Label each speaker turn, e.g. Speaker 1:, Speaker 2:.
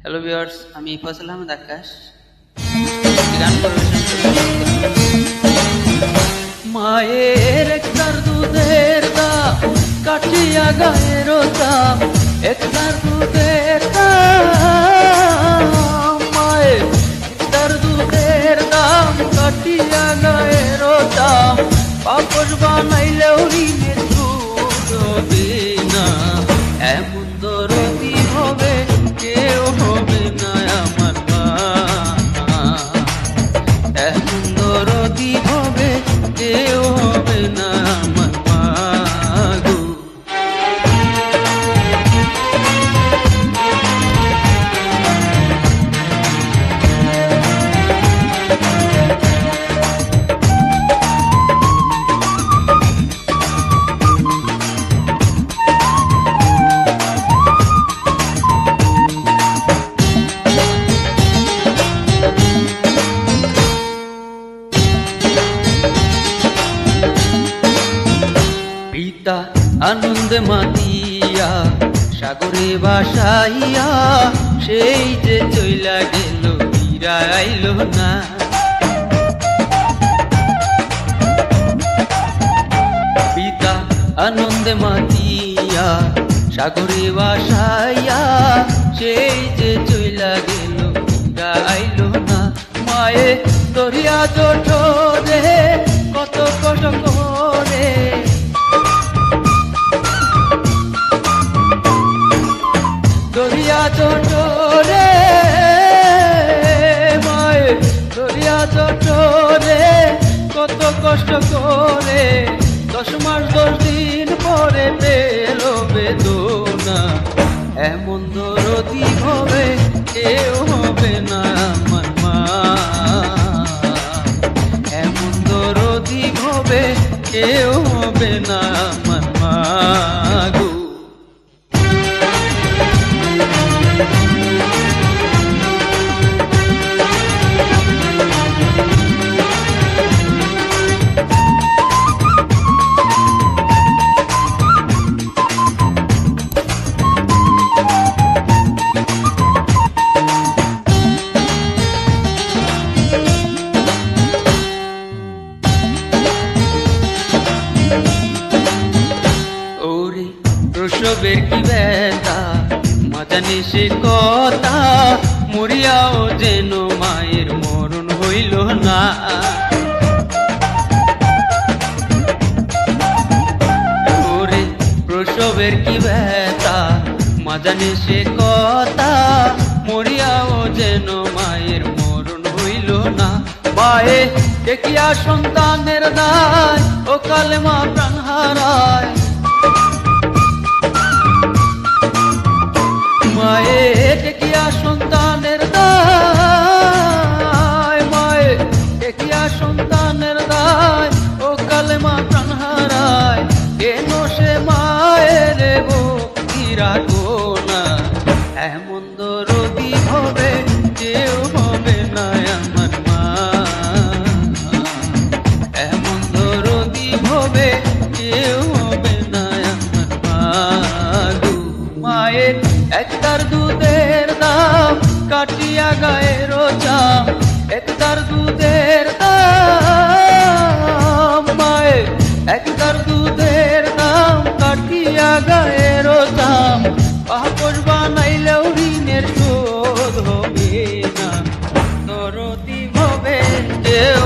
Speaker 1: Hello viewers, আমি ফজল আহমেদ আকাশ গান পরিবেশন মায়ের একটার দুধের দাম কাটিয়া গায়ের দাম, একটার দুধের দাম মায়ের একটার দুধের দাম কাটিয়া গায়ের দাম, পাপড় বানাইলেও ঋণের সুদ হবে না। এমন দরদি হবে কেউ হবে না আমার মা, এমন দরদি হবে কেউ হবে না আমার মা গো। পিতা আনন্দে মাতিয়া সাগরে বাসাইয়া, সেই যে চইলা গেল ফিরাইল না। পিতা আনন্দে মাতিয়া সাগরে বাসাইয়া, সেই যে চইলা গেল ফিরাইল না। মায়ে দরিয়া জোঠরে কত কষ্ট করে, দরিয়া চটরে মায়ে দরিয়া চটরে কত কষ্ট করে, 10 মাস 10 দিন পরে পেল বেদনা। এমন দরদি হবে কেউ হবে না আমার মা, এমন দরদি হবে কেউ হবে না আমার মা গো। প্রসবের কি ব্যথা মা জানে সে কথা, মরিয়াও যেন মায়ের মরণ হইল না। ওরে প্রসবের কি ব্যথা মা জানে সে কথা, মরিয়াও যেন মায়ের মরণ হইল না। মায়ে দেখিয়া সন্তানের দায় ও কালে মা প্রাণ হারায়, মায়ে দেখিয়া সন্তানের দায়, মায়ে দেখিয়া সন্তানের দায় ও কালে মা প্রাণ হারায়। কেন সে মায়ের ভক্তি রাখো না, এমন দরদি হবে কেউ হবে না আমার মা, এমন দরদি হবে কেউ হবে না আমার মা গো। মায়ের একটার দুধের দাম কাটিয়া গায়ের চাম, একটার দুধের দাম মায়ের একটার দুধের দাম কাটিয়া গায়ের চাম, পাপড় বানাইলেও ঋণের শোধ হবে না। দরদি হবে কেউ